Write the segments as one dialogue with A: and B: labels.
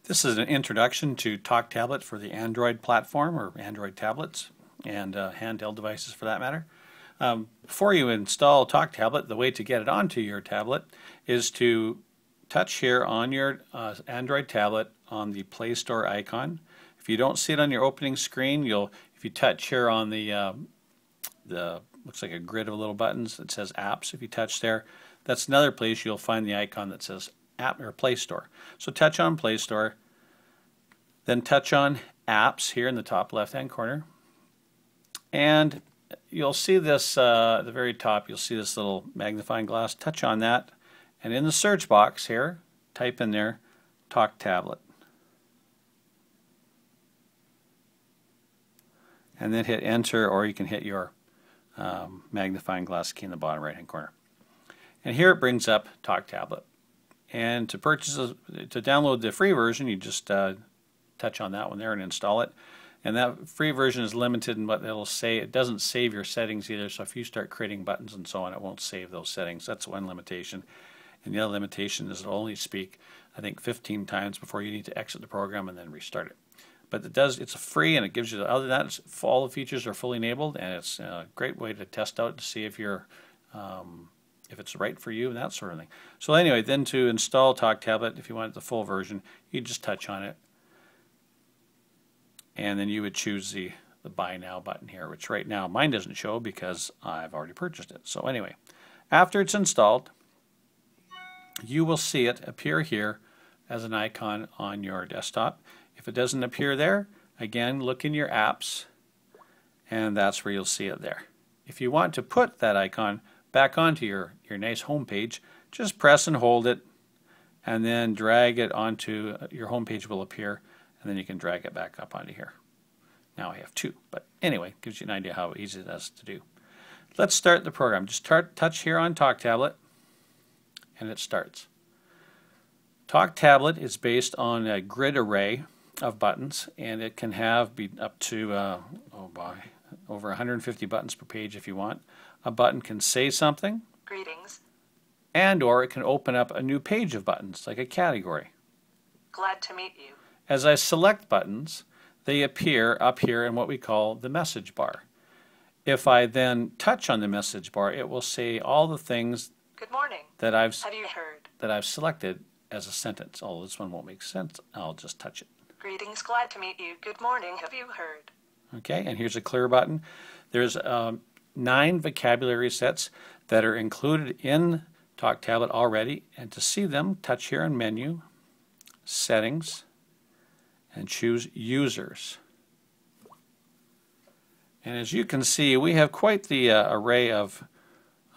A: This is an introduction to TalkTablet for the Android platform or Android tablets and handheld devices for that matter. Before you install TalkTablet, the way to get it onto your tablet is to touch here on your Android tablet on the Play Store icon. If you don't see it on your opening screen, if you touch here on the looks like a grid of little buttons that says Apps. If you touch there, that's another place you'll find the icon that says App or Play Store. So touch on Play Store, then touch on Apps here in the top left-hand corner, and you'll see this at the very top. You'll see this little magnifying glass. Touch on that, and in the search box here, type in there TalkTablet, and then hit Enter, or you can hit your magnifying glass key in the bottom right-hand corner. And here it brings up TalkTablet. And to download the free version, you just touch on that one there and install it. And that free version is limited in what it'll say. It doesn't save your settings either, so if you start creating buttons and so on, it won't save those settings. That's one limitation. And the other limitation is it'll only speak, I think, 15 times before you need to exit the program and then restart it. But it's free, and it gives you, other than that, all the features are fully enabled, and it's a great way to test out to see if it's right for you and that sort of thing. So anyway, then to install TalkTablet, if you want the full version, you just touch on it, and then you would choose the Buy Now button here, which right now mine doesn't show because I've already purchased it. So anyway, after it's installed, you will see it appear here as an icon on your desktop. If it doesn't appear there, again, look in your apps, and that's where you'll see it there. If you want to put that icon back onto your nice home page, just press and hold it, and then drag it onto your home page will appear, and then you can drag it back up onto here. Now I have two, but anyway, gives you an idea how easy it is to do. Let's start the program. Just touch here on TalkTablet, and it starts. TalkTablet is based on a grid array of buttons, and it can be up to over 150 buttons per page if you want. A button can say something,
B: greetings,
A: and or it can open up a new page of buttons, like a category.
B: Glad to meet you.
A: As I select buttons, they appear up here in what we call the message bar. If I then touch on the message bar, it will say all the things
B: Good morning.
A: That
B: Have you heard?
A: that I've selected as a sentence. Although this one won't make sense, I'll just touch it.
B: Greetings, glad to meet you. Good morning, have you heard?
A: Okay, and here's a clear button. There's 9 vocabulary sets that are included in TalkTablet already, and to see them, touch here on Menu, Settings, and choose Users. And as you can see, we have quite the array of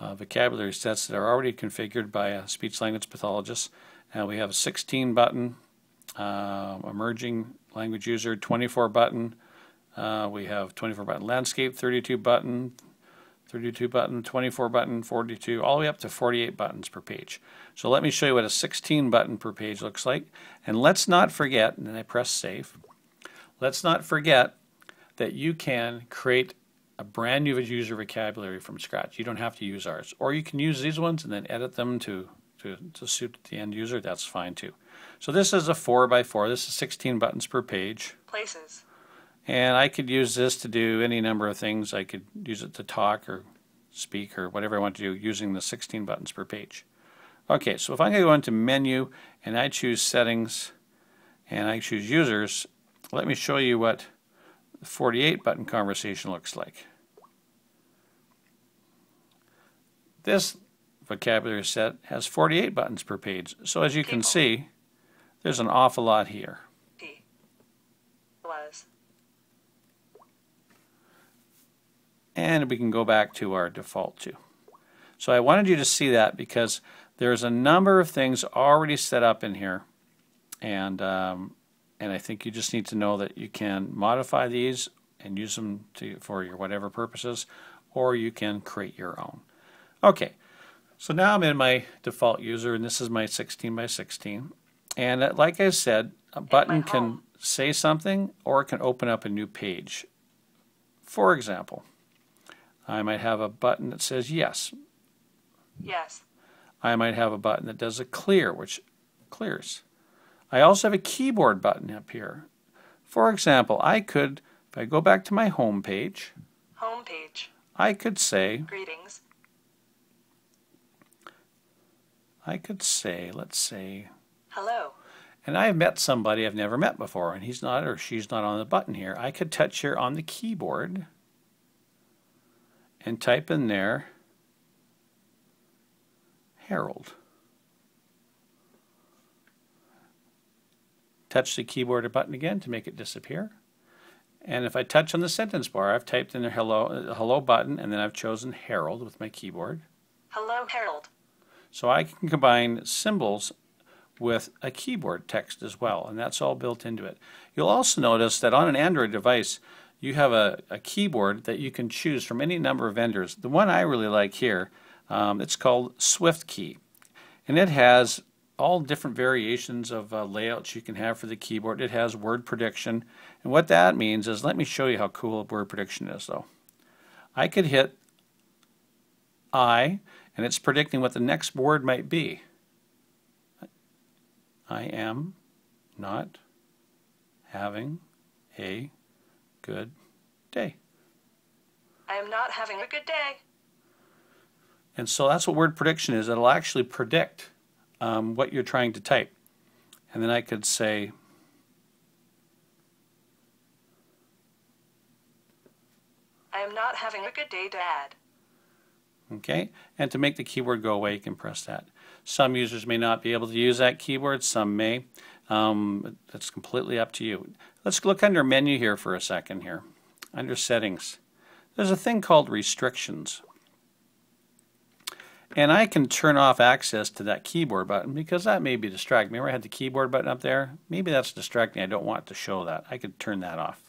A: vocabulary sets that are already configured by a speech-language pathologist. And we have a 16 button, emerging language user, 24 button. We have 24 button landscape, 32 button, 24 button, 42, all the way up to 48 buttons per page. So let me show you what a 16 button per page looks like. And let's not forget, and then I press save, let's not forget that you can create a brand new user vocabulary from scratch. You don't have to use ours. Or you can use these ones and then edit them to suit the end user. That's fine too. So this is a 4x4. This is 16 buttons per page.
B: Places.
A: And I could use this to do any number of things. I could use it to talk or speak or whatever I want to do using the 16 buttons per page. Okay, so if I'm going to go into Menu and I choose Settings and I choose Users, let me show you what the 48 button conversation looks like. This vocabulary set has 48 buttons per page. So as you can see, there's an awful lot here. And we can go back to our default too. So I wanted you to see that because there's a number of things already set up in here, and I think you just need to know that you can modify these and use them for your whatever purposes, or you can create your own. Okay, so now I'm in my default user, and this is my 16x16. And like I said, a button can say something or it can open up a new page. For example, I might have a button that says yes.
B: Yes.
A: I might have a button that does a clear, which clears. I also have a keyboard button up here. For example, I could, if I go back to my home page, I could say,
B: Greetings.
A: let's say,
B: Hello.
A: and I have met somebody I've never met before, and he's not or she's not on the button here. I could touch here on the keyboard and type in there, Harold. Touch the keyboard button again to make it disappear. And if I touch on the sentence bar, I've typed in the hello button, and then I've chosen Harold with my keyboard.
B: Hello, Harold.
A: So I can combine symbols with a keyboard text as well, and that's all built into it. You'll also notice that on an Android device, you have a keyboard that you can choose from any number of vendors. The one I really like here, it's called SwiftKey, and it has all different variations of layouts you can have for the keyboard. It has word prediction, and what that means is, let me show you how cool word prediction is though. I could hit I, and it's predicting what the next word might be. I am not having a good day.
B: I am not having a good day.
A: And so that's what word prediction is. It'll actually predict what you're trying to type. And then I could say,
B: I am not having a good day, Dad.
A: okay, and to make the keyboard go away, you can press that. Some users may not be able to use that keyboard, some may. That's completely up to you. Let's look under menu here for a second here. Under settings, there's a thing called restrictions. And I can turn off access to that keyboard button because that may be distracting. Remember I had the keyboard button up there? Maybe that's distracting. I don't want to show that. I could turn that off.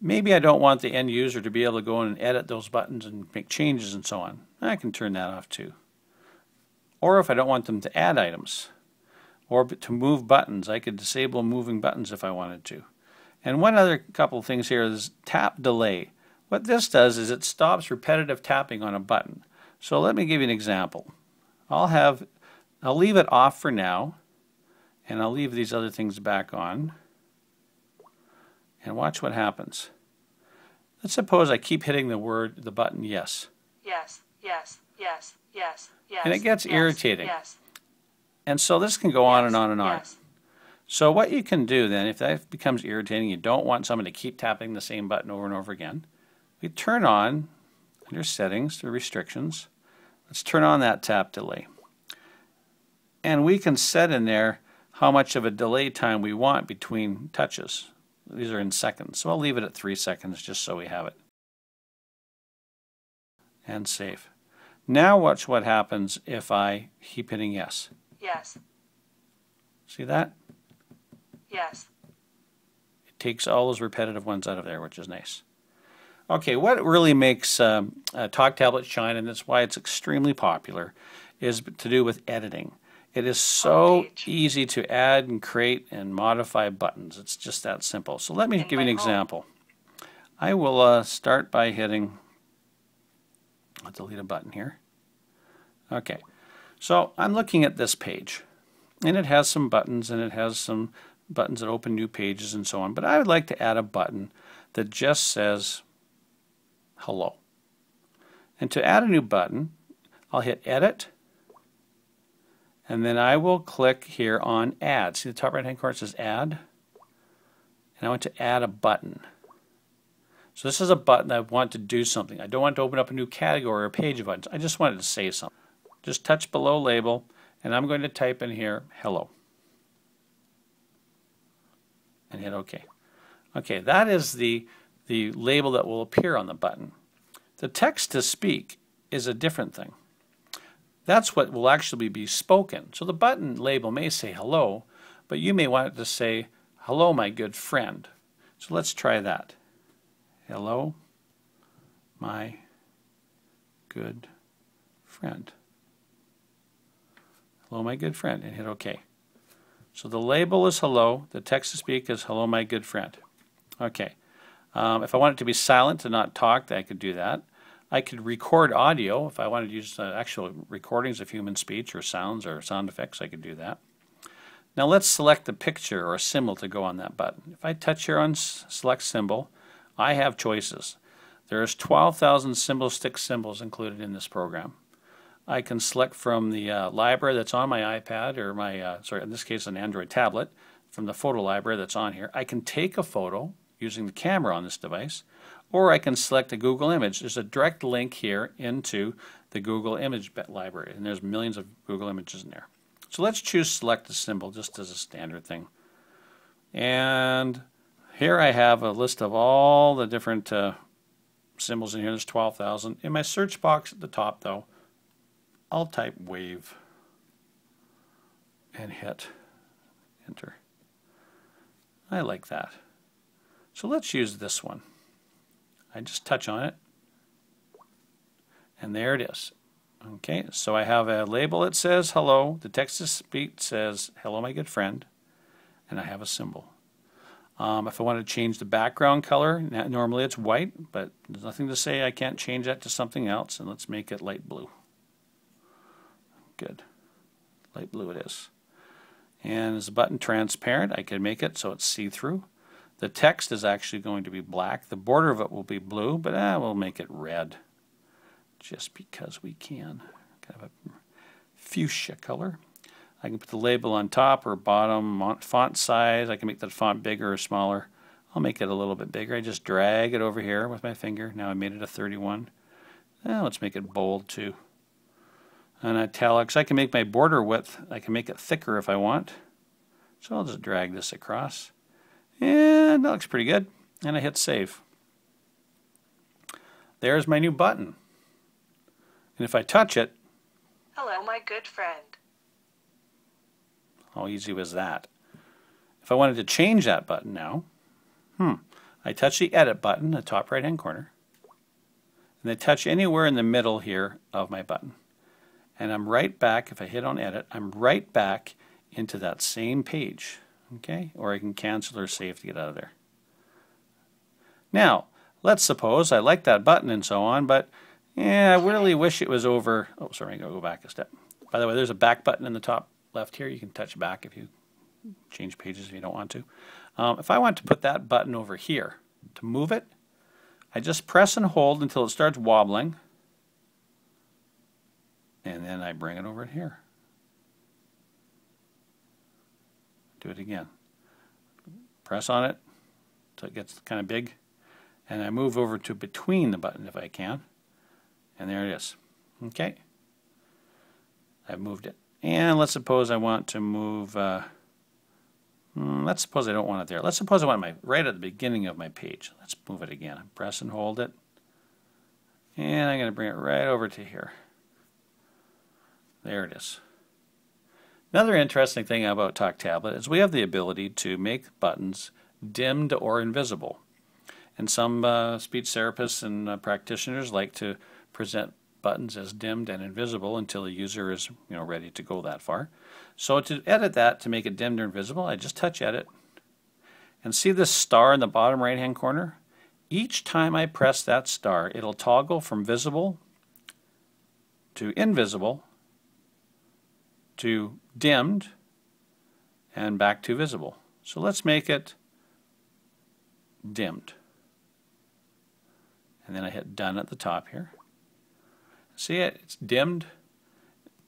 A: Maybe I don't want the end user to be able to go in and edit those buttons and make changes and so on. I can turn that off too. Or if I don't want them to add items or to move buttons, I could disable moving buttons if I wanted to. And one other couple of things here is tap delay. What this does is it stops repetitive tapping on a button. So let me give you an example. I'll leave it off for now, and I'll leave these other things back on. And watch what happens. Let's suppose I keep hitting the button yes.
B: Yes, yes, yes, yes, yes.
A: And it gets irritating.
B: Yes.
A: And so this can go on
B: Yes,
A: and on and on.
B: yes.
A: So what you can do then, if that becomes irritating, you don't want someone to keep tapping the same button over and over again, we turn on, under settings, the restrictions, let's turn on that tap delay. And we can set in there how much of a delay time we want between touches. These are in seconds, so I'll leave it at 3 seconds just so we have it. And save. Now watch what happens if I keep hitting yes.
B: Yes,
A: See that?
B: yes.
A: It takes all those repetitive ones out of there, which is nice. Okay, what really makes TalkTablet shine, and that's why it's extremely popular, is to do with editing. It is so easy to add and create and modify buttons. It's just that simple. So let me give you an example. I will start by hitting, I'll delete a button here. Okay, so I'm looking at this page, and it has some buttons, and it has some buttons that open new pages and so on. But I would like to add a button that just says hello. And to add a new button, I'll hit Edit, and then I will click here on Add. See the top right hand corner says Add? And I want to add a button. So this is a button I want to do something. I don't want to open up a new category or page of buttons. I just wanted to say something. Just touch below label, and I'm going to type in here hello. And hit OK. Okay, that is the label that will appear on the button. The text to speak is a different thing. That's what will actually be spoken. So the button label may say hello, but you may want it to say, hello, my good friend. So let's try that. Hello, my good friend. Hello, my good friend, and hit OK. So the label is hello, the text to speak is hello, my good friend. Okay. If I want it to be silent to not talk, I could do that. I could record audio. If I wanted to use actual recordings of human speech or sounds or sound effects, I could do that. Now let's select the picture or a symbol to go on that button. If I touch here on select symbol, I have choices. There's 12,000 symbol stick symbols included in this program. I can select from the library that's on my iPad or my, sorry, in this case an Android tablet, from the photo library that's on here. I can take a photo using the camera on this device, or I can select a Google image. There's a direct link here into the Google image library, and there's millions of Google images in there. So let's choose select a symbol just as a standard thing. And here I have a list of all the different symbols in here. There's 12,000. In my search box at the top, though, I'll type wave and hit enter. I like that. So let's use this one. I just touch on it, and there it is. Okay, so I have a label that says hello. The text to speech says hello, my good friend, and I have a symbol. If I want to change the background color, normally it's white, but there's nothing to say I can't change that to something else, and let's make it light blue. Good. Light blue it is. And is the button transparent? I can make it so it's see-through. The text is actually going to be black. The border of it will be blue, but we'll make it red just because we can. Kind of a fuchsia color. I can put the label on top or bottom. Font size, I can make that font bigger or smaller. I'll make it a little bit bigger. I just drag it over here with my finger. Now I made it a 31. Let's make it bold too. And italics, I can make my border width, I can make it thicker if I want. So I'll just drag this across. And that looks pretty good. And I hit save. There's my new button. And if I touch it,
B: Hello, my good friend.
A: how easy was that? If I wanted to change that button now, I touch the edit button in the top right hand corner. And I touch anywhere in the middle here of my button. And I'm right back, if I hit on edit, I'm right back into that same page. Okay? Or I can cancel or save to get out of there. Now, let's suppose I like that button and so on, but I really wish it was over. Oh, sorry, I'm going to go back a step. By the way, there's a back button in the top left here. You can touch back if you change pages if you don't want to. If I want to put that button over here, to move it, I just press and hold until it starts wobbling. And then I bring it over here. Do it again. Press on it until it gets kind of big. And I move over to between the button if I can. And there it is. Okay. I've moved it. And let's suppose I want to move, let's suppose I don't want it there. Let's suppose I want it right at the beginning of my page. Let's move it again. Press and hold it. And I'm going to bring it right over to here. There it is. Another interesting thing about TalkTablet is we have the ability to make buttons dimmed or invisible. And some speech therapists and practitioners like to present buttons as dimmed and invisible until the user is ready to go that far. So to edit that, to make it dimmed or invisible, I just touch edit. And see this star in the bottom right hand corner? Each time I press that star, it'll toggle from visible to invisible to dimmed and back to visible. So let's make it dimmed. And then I hit done at the top here. See it? It's dimmed.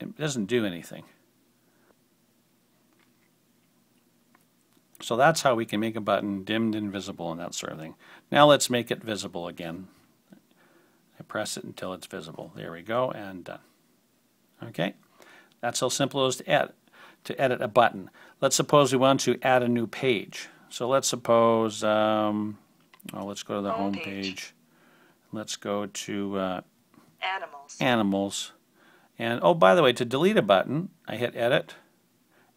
A: It doesn't do anything. So that's how we can make a button dimmed, invisible, and that sort of thing. Now let's make it visible again. I press it until it's visible. There we go, and done. Okay? That's how simple it is to edit a button. Let's suppose we want to add a new page. So let's suppose, let's go to the home page. Let's go to Animals. And oh, by the way, to delete a button, I hit edit,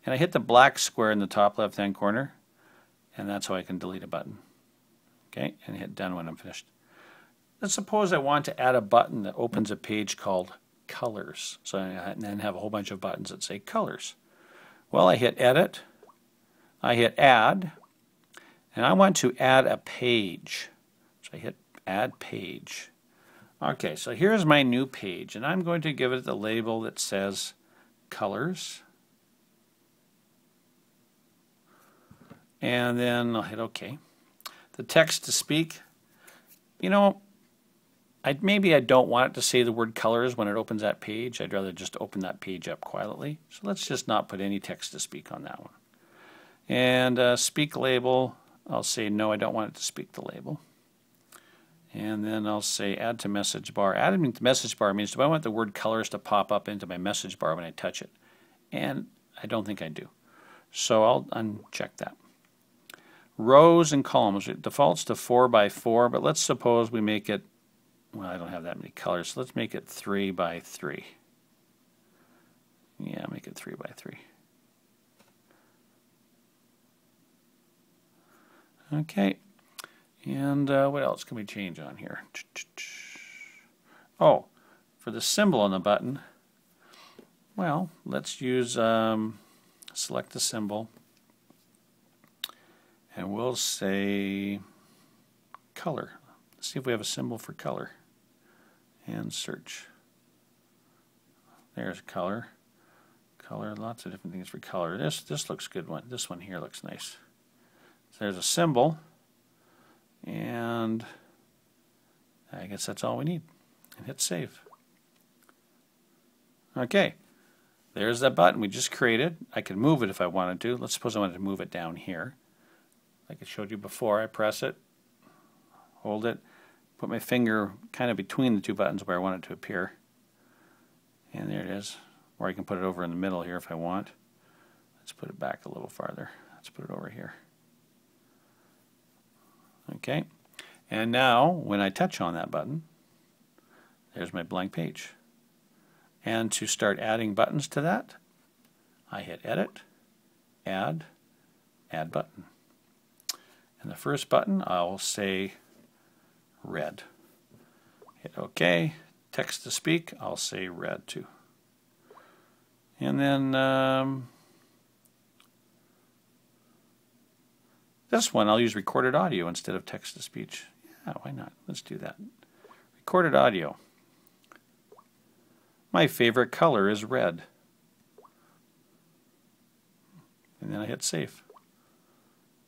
A: and I hit the black square in the top left-hand corner, and that's how I can delete a button. Okay, and hit done when I'm finished. Let's suppose I want to add a button that opens a page called Colors. So I then have a whole bunch of buttons that say Colors. Well, I hit edit, I hit add, and I want to add a page. So I hit add page. Okay, so here's my new page, and I'm going to give it the label that says Colors. and then I'll hit OK. The text to speak, you know, maybe I don't want it to say the word colors when it opens that page. I'd rather just open that page up quietly. So let's just not put any text to speak on that one. And speak label, I'll say no, I don't want it to speak the label. And then I'll say add to message bar. Adding to message bar means do I want the word colors to pop up into my message bar when I touch it? And I don't think I do. So I'll uncheck that. Rows and columns. It defaults to 4 by 4, but let's suppose we make it, well, I don't have that many colors, so let's make it 3 by 3. Yeah, make it 3 by 3. Okay, and what else can we change on here? Oh, for the symbol on the button, well, let's use, select the symbol, and we'll say color. Let's see if we have a symbol for color, and search. There's color. Color, lots of different things for color. This looks good one. This one here looks nice. So there's a symbol, and I guess that's all we need. And hit save. Okay, there's that button we just created. I can move it if I wanted to. Let's suppose I wanted to move it down here. Like I showed you before, I press it, hold it, put my finger kind of between the two buttons where I want it to appear. And there it is. Or I can put it over in the middle here if I want. Let's put it back a little farther. Let's put it over here. Okay, and now when I touch on that button, there's my blank page. And to start adding buttons to that, I hit Edit, Add Button. And the first button, I'll say red. Hit OK. Text to speak, I'll say red too. And then this one, I'll use recorded audio instead of text to speech. Yeah, why not? Let's do that. Recorded audio. My favorite color is red. And then I hit save.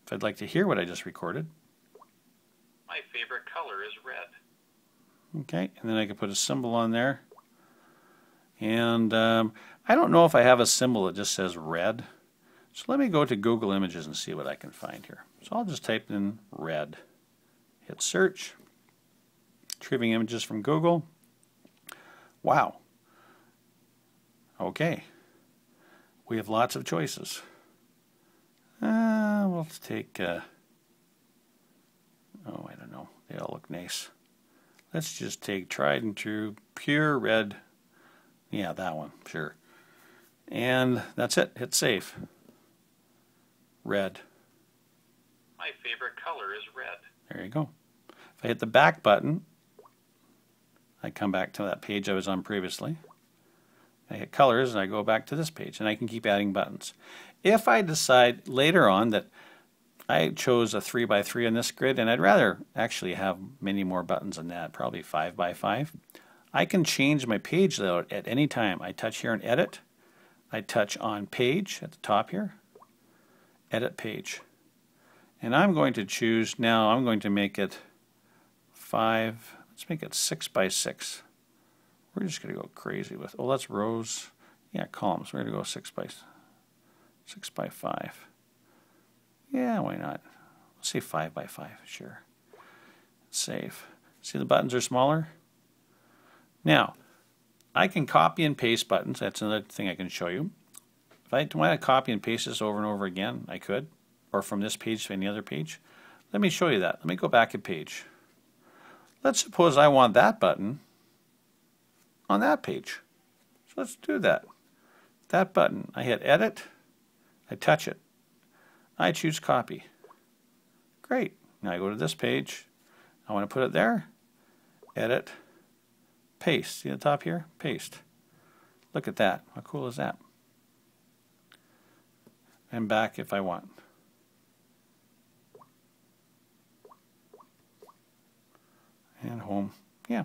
A: If I'd like to hear what I just recorded.
C: My favorite color is red.
A: Okay, and then I can put a symbol on there. And I don't know if I have a symbol that just says red. So let me go to Google Images and see what I can find here. So I'll just type in red. Hit search. Retrieving images from Google. Wow. Okay. We have lots of choices. We'll take, oh, I don't know. They all look nice. Let's just take tried and true, pure red. Yeah, that one, sure. And that's it. Hit save. Red.
C: My favorite color is red.
A: There you go. If I hit the back button, I come back to that page I was on previously. I hit colors and I go back to this page, and I can keep adding buttons. If I decide later on that I chose a 3 by 3 on this grid, and I'd rather actually have many more buttons than that, probably 5 by 5, I can change my page layout at any time. I touch here and edit. I touch on page at the top here. Edit page. And I'm going to choose now, I'm going to make it 5, let's make it 6 by 6. We're just going to go crazy with, oh, that's rows. Yeah, columns. We're going to go 6 by 5. Yeah, why not? Let's say 5 by 5, sure. Save. See the buttons are smaller? Now, I can copy and paste buttons. That's another thing I can show you. If I want to copy and paste this over and over again, I could. Or from this page to any other page. Let me show you that. Let me go back a page. Let's suppose I want that button on that page. So let's do that. That button, I hit edit, I touch it. I choose copy. Great. Now I go to this page. I want to put it there. Edit. Paste. See the top here? Paste. Look at that. How cool is that? And back if I want. And home. Yeah.